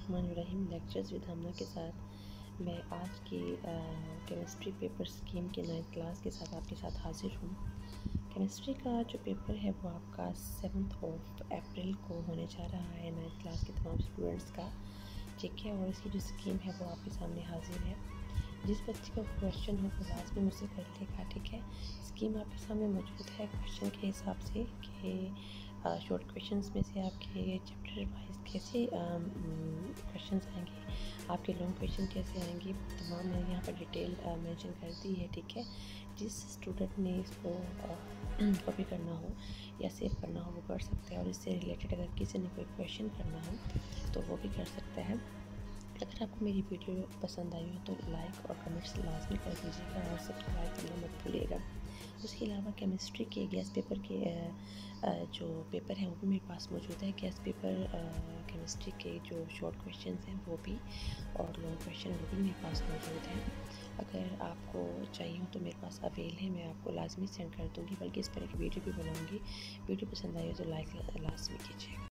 बिस्मिल्लाहिर्रहमानिर्रहीम। Lectures with हमना के साथ मैं आज की केमिस्ट्री पेपर स्कीम के 9th क्लास के साथ आपके साथ हाजिर हूँ। केमिस्ट्री का जो पेपर है वो आपका 7 अप्रैल को होने जा रहा है 9th क्लास के तमाम स्टूडेंट्स का, ठीक है। और इसकी जो स्कीम है वो आपके सामने हाजिर है। जिस बच्चे का क्वेश्चन हो वो लाजमी मुझसे कर लेगा, ठीक है। स्कीम आपके सामने मौजूद है क्वेश्चन के हिसाब से कि शॉर्ट क्वेश्चंस में से आपके चैप्टर वाइज कैसे क्वेश्चंस आएंगे, आपके लॉन्ग क्वेश्चन कैसे आएंगे, तमाम मैंने यहाँ पर डिटेल मेंशन कर दी है, ठीक है। जिस स्टूडेंट ने इसको कॉपी करना हो या सेव करना हो वो कर सकता है, और इससे रिलेटेड अगर किसी ने कोई क्वेश्चन करना हो तो वो भी कर सकता है। अगर आपको मेरी वीडियो पसंद आई हो तो लाइक और कमेंट्स लाजमी कर दीजिएगा और सब्सक्राइब करना मत भूलिएगा। उसके अलावा केमिस्ट्री के गैस पेपर के जो पेपर हैं वो भी मेरे पास मौजूद है। गैस पेपर केमिस्ट्री के जो शॉर्ट क्वेश्चंस हैं वो भी, और लॉन्ग क्वेश्चन वो भी मेरे पास मौजूद हैं। अगर आपको चाहिए हो तो मेरे पास अवेल है, मैं आपको लाजमी सेंड कर दूँगी, बल्कि इस तरह की वीडियो भी बनाऊँगी। वीडियो पसंद आई हो तो लाइक लाजमी कीजिएगा।